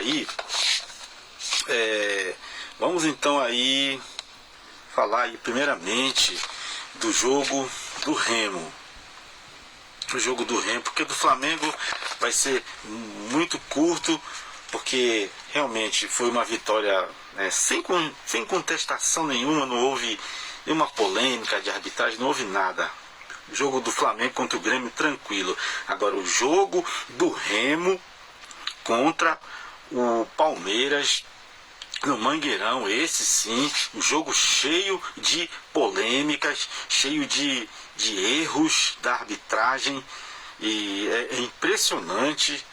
aí, vamos então aí falar aí primeiramente do jogo do Remo. O jogo do Remo, porque do Flamengo vai ser muito curto, porque realmente foi uma vitória sem contestação nenhuma, não houve nenhuma polêmica de arbitragem, não houve nada. O jogo do Flamengo contra o Grêmio, tranquilo. Agora o jogo do Remo contra o Palmeiras no Mangueirão, esse sim, um jogo cheio de polêmicas, cheio de erros da arbitragem, e é impressionante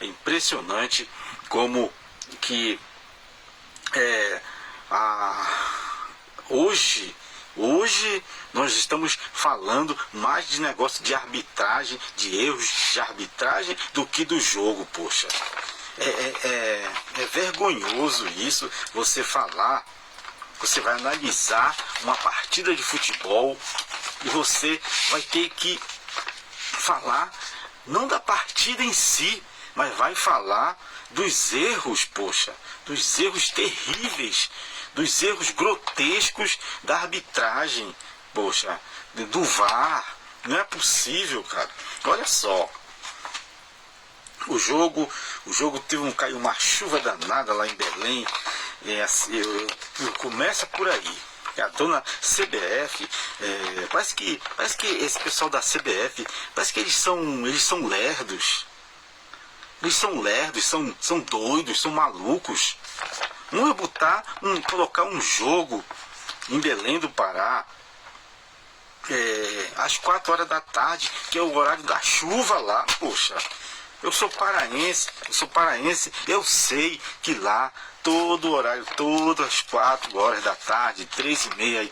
como que hoje nós estamos falando mais de negócio de arbitragem, de erros de arbitragem, do que do jogo, poxa. É vergonhoso isso, você falar, você vai analisar uma partida de futebol e você vai ter que falar, não da partida em si, mas vai falar dos erros, poxa, dos erros terríveis, dos erros grotescos da arbitragem, poxa, do VAR. Não é possível, cara. Olha só. O jogo caiu uma chuva danada lá em Belém. Começa por aí. A dona CBF, parece que esse pessoal da CBF, parece que eles são lerdos. Eles são lerdos, são doidos, são malucos. Não é colocar um jogo em Belém do Pará às 4 horas da tarde, que é o horário da chuva lá, poxa. Eu sou paraense, eu sei que lá todo horário, todas as 4 horas da tarde, 3h30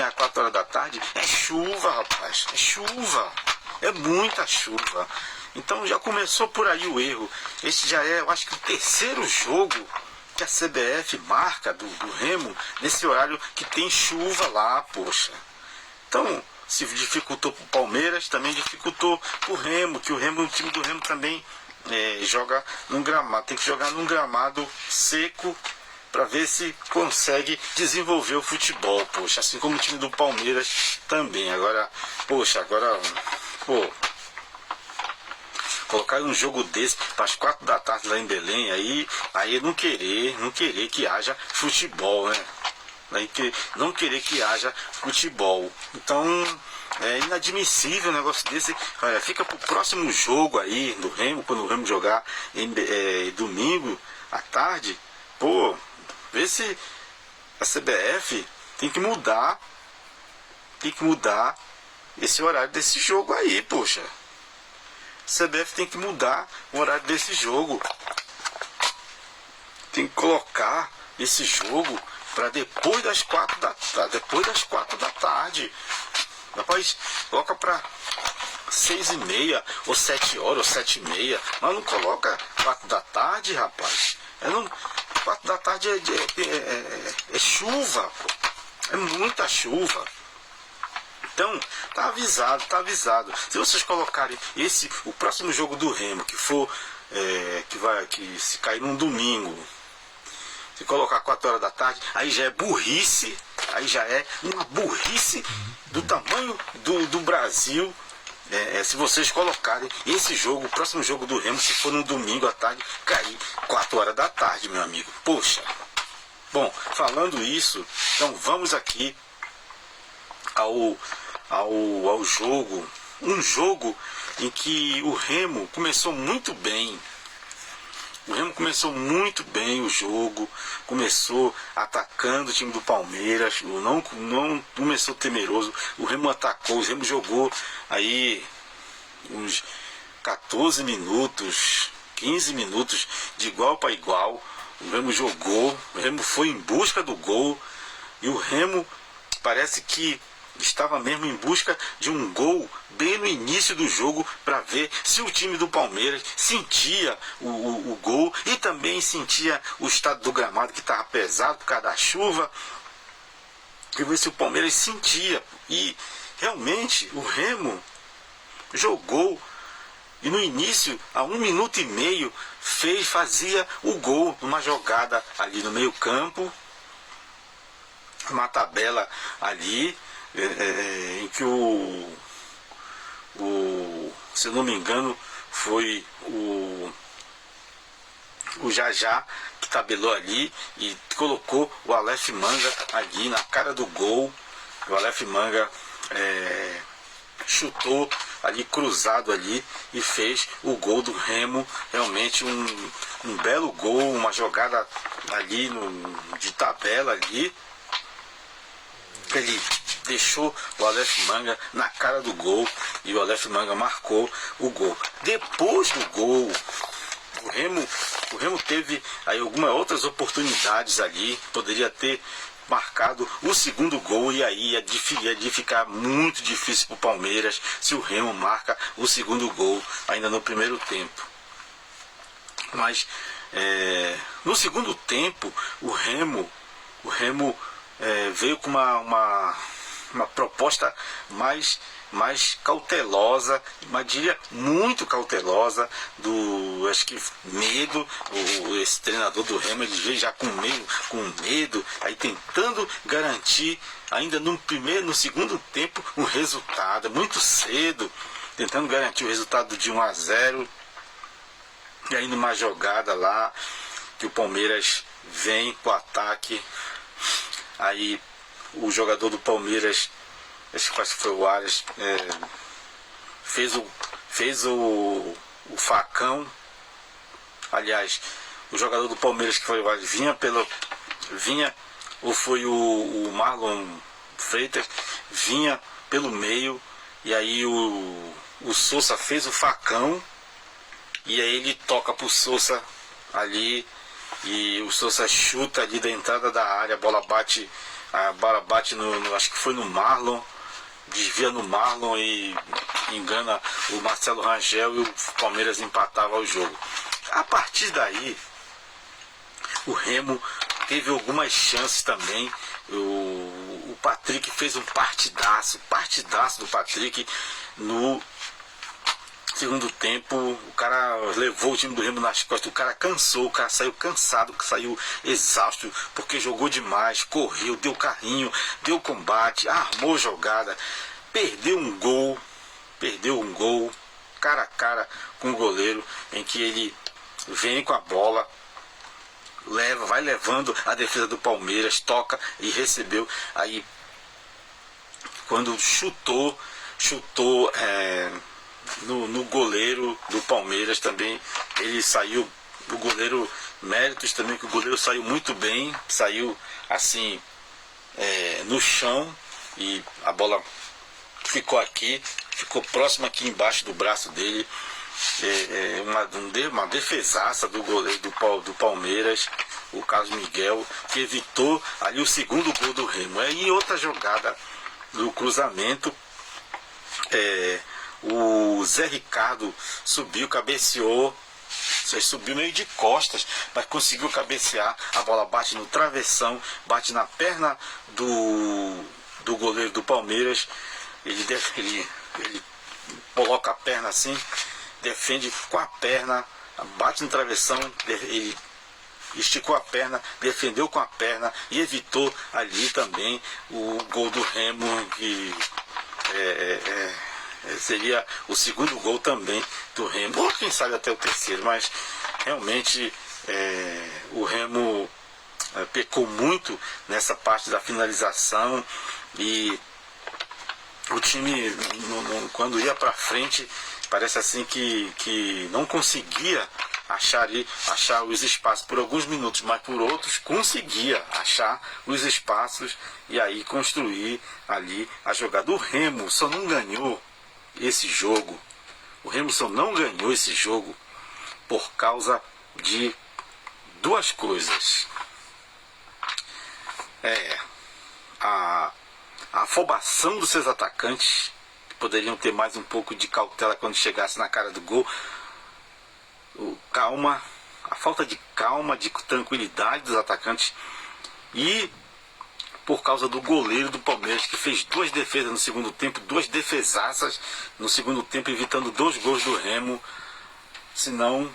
a 4 horas da tarde, é chuva, rapaz, é chuva, é muita chuva. Então já começou por aí o erro. Esse já é, eu acho que o terceiro jogo que a CBF marca do Remo nesse horário que tem chuva lá, poxa. Então, se dificultou para o Palmeiras, também dificultou para o Remo, que o time do Remo também joga num gramado, tem que jogar num gramado seco para ver se consegue desenvolver o futebol, poxa, assim como o time do Palmeiras também. Agora, colocar um jogo desse para as 4 da tarde lá em Belém, aí não querer que haja futebol, né? Não querer que haja futebol. Então é inadmissível um negócio desse. Olha, fica pro próximo jogo aí do Remo, quando o Remo jogar domingo à tarde. Pô, vê se a CBF tem que mudar esse horário desse jogo aí, poxa. A CBF tem que mudar o horário desse jogo. Tem que colocar esse jogo para depois das 4 da tarde. Rapaz, coloca para 6h30, ou 7 horas, ou 7h30. Mas não coloca 4 da tarde, rapaz. 4 da tarde é chuva, pô. É muita chuva. Então, tá avisado. Se vocês colocarem o próximo jogo do Remo, que for, que se cair num domingo, se colocar 4 horas da tarde, aí já é burrice, aí já é uma burrice do tamanho do Brasil. Se vocês colocarem esse jogo, o próximo jogo do Remo, se for no domingo à tarde, cair 4 horas da tarde, meu amigo. Poxa. Bom, falando isso, então vamos aqui ao jogo. Um jogo em que o Remo começou muito bem. O Remo começou muito bem o jogo, começou atacando o time do Palmeiras, não começou temeroso, o Remo atacou, o Remo jogou aí uns 14 minutos, 15 minutos de igual para igual. O Remo jogou, o Remo foi em busca do gol, e o Remo parece que estava mesmo em busca de um gol bem no início do jogo, para ver se o time do Palmeiras sentia o gol, e também sentia o estado do gramado, que estava pesado por causa da chuva, e ver se o Palmeiras sentia. E realmente o Remo jogou E no início, a 1 minuto e meio, fazia o gol numa jogada ali no meio campo, uma tabela ali, em que se eu não me engano, foi o Jajá que tabelou ali e colocou o Aleph Manga ali na cara do gol. O Aleph Manga chutou ali cruzado ali e fez o gol do Remo. Realmente um belo gol, uma jogada ali de tabela ali. Ele deixou o Aleph Manga na cara do gol e o Aleph Manga marcou o gol. Depois do gol, o Remo teve aí algumas outras oportunidades ali, poderia ter marcado o segundo gol e aí ia de ficar muito difícil para o Palmeiras se o Remo marca o segundo gol ainda no primeiro tempo. Mas no segundo tempo o Remo veio com uma proposta mais cautelosa, mas diria muito cautelosa, acho que medo. Esse treinador do Remo, ele veio já com medo, aí tentando garantir ainda no segundo tempo um resultado, muito cedo, tentando garantir o resultado de 1-0, e aí numa jogada lá, que o Palmeiras vem pro ataque, aí o jogador do Palmeiras, acho que foi o Arias, fez o facão. Aliás, o jogador do Palmeiras, que foi o Arias, vinha, ou foi o Marlon Freitas, vinha pelo meio, e aí o Sousa fez o facão, e aí ele toca pro Sousa ali, e o Sousa chuta ali da entrada da área, a bola bate acho que foi no Marlon, desvia no Marlon e engana o Marcelo Rangel, e o Palmeiras empatava o jogo. A partir daí, o Remo teve algumas chances também. O Patrick fez um partidaço do Patrick no segundo tempo. O cara levou o time do Remo nas costas, o cara cansou, o cara saiu cansado, saiu exausto, porque jogou demais, correu, deu carrinho, deu combate, armou jogada, perdeu um gol cara a cara com o goleiro, em que ele vem com a bola, vai levando a defesa do Palmeiras, toca e recebeu, aí quando chutou no goleiro do Palmeiras também, ele saiu, o goleiro, méritos também, que o goleiro saiu muito bem, saiu assim no chão, e a bola ficou próxima aqui embaixo do braço dele. Uma defesaça do goleiro do Palmeiras, o Carlos Miguel, que evitou ali o segundo gol do Remo. E outra jogada do cruzamento, o Zé Ricardo cabeceou, subiu meio de costas, mas conseguiu cabecear, a bola bate no travessão, bate na perna do goleiro do Palmeiras, ele coloca a perna assim, defende com a perna, bate no travessão, ele esticou a perna, defendeu com a perna e evitou ali também o gol do Remo, que seria o segundo gol também do Remo, ou quem sabe até o terceiro, mas realmente o Remo pecou muito nessa parte da finalização, e o time quando ia para frente parece assim que não conseguia achar os espaços por alguns minutos, mas por outros conseguia achar os espaços e aí construir ali a jogada. O Remo só não ganhou esse jogo, por causa de duas coisas. A afobação dos seus atacantes, que poderiam ter mais um pouco de cautela quando chegasse na cara do gol, a falta de calma, de tranquilidade dos atacantes, e por causa do goleiro do Palmeiras, que fez 2 defesas no segundo tempo, 2 defesaças no segundo tempo, evitando 2 gols do Remo. Senão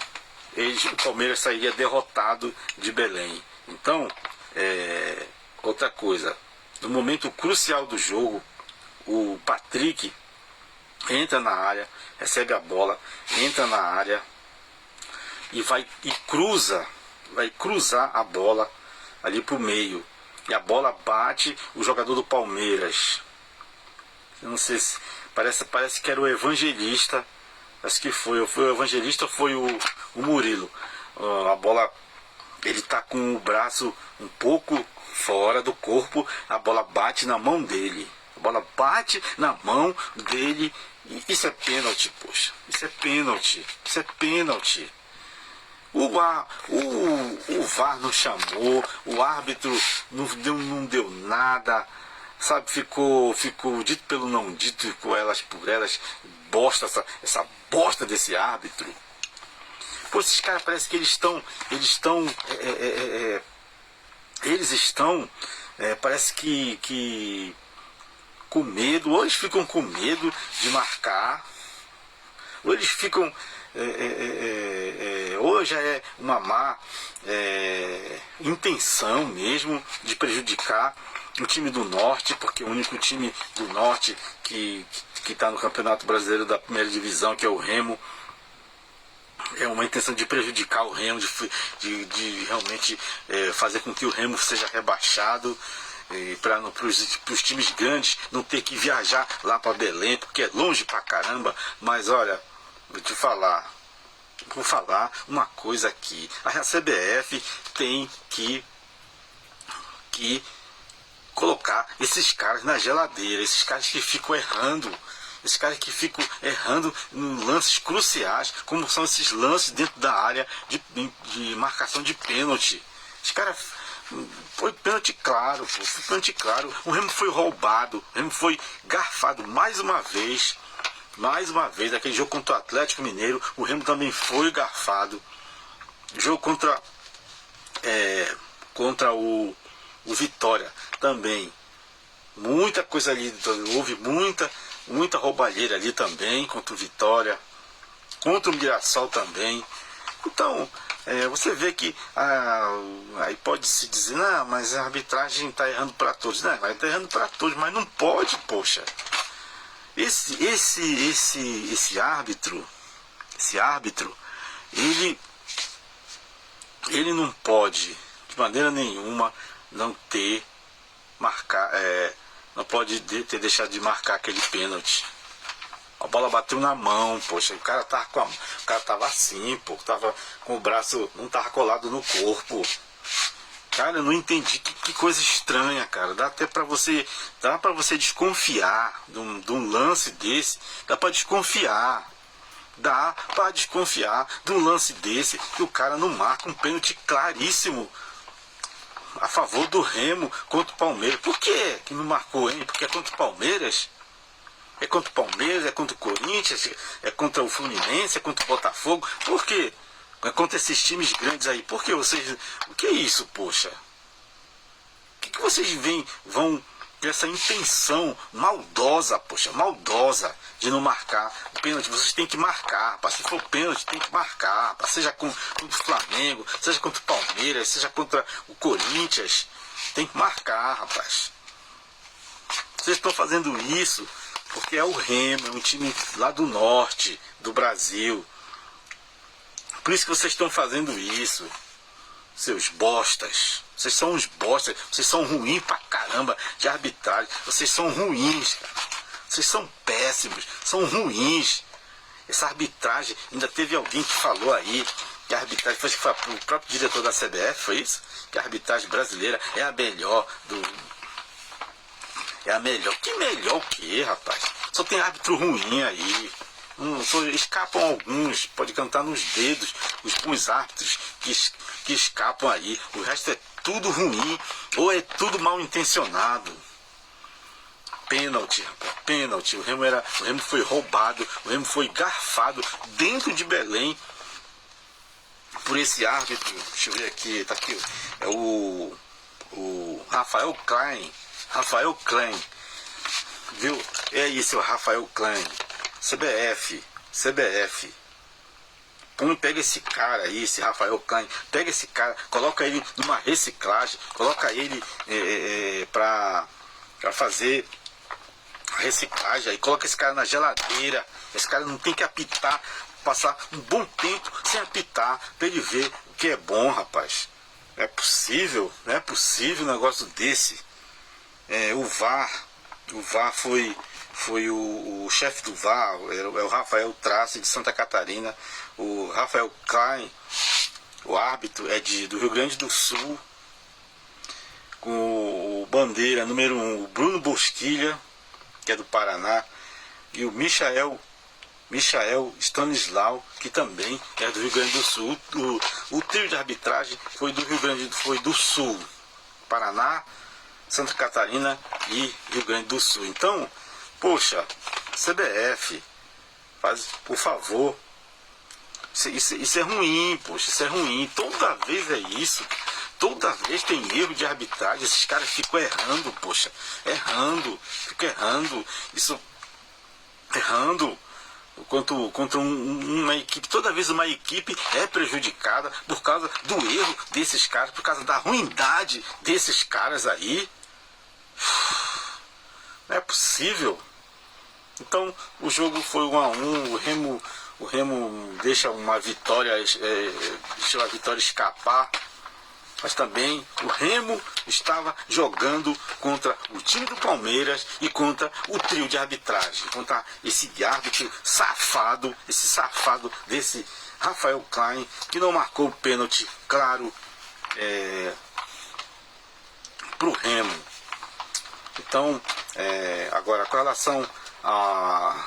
o Palmeiras sairia derrotado de Belém. Então, outra coisa, no momento crucial do jogo, o Patrick entra na área, recebe a bola, entra na área e vai cruzar a bola ali para o meio. E a bola bate o jogador do Palmeiras. Eu não sei se... Parece que era o Evangelista. Acho que foi o Evangelista ou foi o Murilo. A bola... Ele está com o braço um pouco fora do corpo. A bola bate na mão dele. A bola bate na mão dele. E isso é pênalti, poxa. Isso é pênalti. Isso é pênalti. O VAR não chamou, o árbitro não deu nada, sabe, ficou dito pelo não dito, ficou elas por elas, essa bosta desse árbitro. Pô, esses caras parece que eles estão, parece que com medo, ou eles ficam com medo de marcar, ou eles ficam... ou já é uma má intenção mesmo de prejudicar o time do Norte, porque o único time do Norte que está no Campeonato Brasileiro da Primeira Divisão, que é o Remo, é uma intenção de prejudicar o Remo, de realmente fazer com que o Remo seja rebaixado, para os times grandes não ter que viajar lá para Belém, porque é longe pra caramba. Mas olha, vou falar uma coisa aqui. A CBF tem que colocar esses caras na geladeira, esses caras que ficam errando, em lances cruciais, como são esses lances dentro da área de marcação de pênalti. Os caras... Foi pênalti claro, pô, foi pênalti claro. O Remo foi roubado, o Remo foi garfado mais uma vez. Aquele jogo contra o Atlético Mineiro, o Remo também foi garfado. Jogo contra o Vitória também. Muita coisa ali, houve muita roubalheira ali também, contra o Vitória, contra o Mirassol também. Então, você vê que aí pode se dizer, não, mas a arbitragem está errando para todos. Não, vai estar errando para todos, mas não pode, poxa. Esse árbitro, ele não pode, de maneira nenhuma, não ter deixado de marcar aquele pênalti. A bola bateu na mão, poxa, o cara tava assim, pô, tava com o braço, não tava colado no corpo. Cara, eu não entendi, que coisa estranha, cara. Dá pra você desconfiar de um lance desse, dá pra desconfiar de um lance desse, que o cara não marca um pênalti claríssimo a favor do Remo contra o Palmeiras. Por que não marcou, hein? Porque é contra o Palmeiras? É contra o Palmeiras, é contra o Corinthians, é contra o Fluminense, é contra o Botafogo. Por quê? É contra esses times grandes aí. Por que vocês... O que é isso, poxa? O que vocês vão ter essa intenção maldosa, poxa, maldosa, de não marcar o pênalti? Vocês têm que marcar, rapaz. Se for pênalti, tem que marcar, rapaz. Seja contra o Flamengo, seja contra o Palmeiras, seja contra o Corinthians. Tem que marcar, rapaz. Vocês estão fazendo isso porque é o Remo, é um time lá do norte do Brasil. Por isso que vocês estão fazendo isso, seus bostas. Vocês são uns bostas, vocês são ruins pra caramba de arbitragem. Vocês são ruins, cara. Vocês são péssimos, são ruins. Essa arbitragem, ainda teve alguém que falou aí que a arbitragem, foi o próprio diretor da CBF, foi isso? Que a arbitragem brasileira é a melhor É a melhor. Que melhor o quê, rapaz? Só tem árbitro ruim aí. Só escapam alguns, pode cantar nos dedos, os bons árbitros que escapam aí. O resto é tudo ruim, ou é tudo mal intencionado. Pênalti, rapaz, pênalti. O Remo foi roubado, o Remo foi garfado dentro de Belém por esse árbitro. Deixa eu ver aqui, tá aqui. É o Rafael Klein. Rafael Klein, viu? É isso, Rafael Klein. CBF. Pega esse cara aí, esse Rafael Klein, pega esse cara, coloca ele numa reciclagem, coloca ele para fazer a reciclagem, aí coloca esse cara na geladeira. Esse cara não tem que apitar, passar um bom tempo sem apitar, para ele ver o que é bom, rapaz. Não é possível um negócio desse. O VAR foi o chefe do VAR, é o Rafael Trace de Santa Catarina. O Rafael Klein, o árbitro, é do Rio Grande do Sul. Com o bandeira número 1, o Bruno Bosquilha, que é do Paraná. E o Michael Stanislau, que também é do Rio Grande do Sul. O trio de arbitragem foi do Sul, Paraná, Santa Catarina e Rio Grande do Sul. Então, poxa, CBF, por favor, isso é ruim, poxa, isso é ruim. Toda vez é isso. Toda vez tem erro de arbitragem. Esses caras ficam errando, poxa, ficam errando. Isso, errando contra uma equipe. Toda vez uma equipe é prejudicada por causa do erro desses caras, por causa da ruindade desses caras aí. Não é possível. Então o jogo foi 1-1. O Remo deixa uma vitória, deixou a vitória escapar. Mas também o Remo estava jogando contra o time do Palmeiras e contra o trio de arbitragem, contra esse árbitro safado, desse Rafael Klein, que não marcou o pênalti claro para o Remo. Então, agora com relação a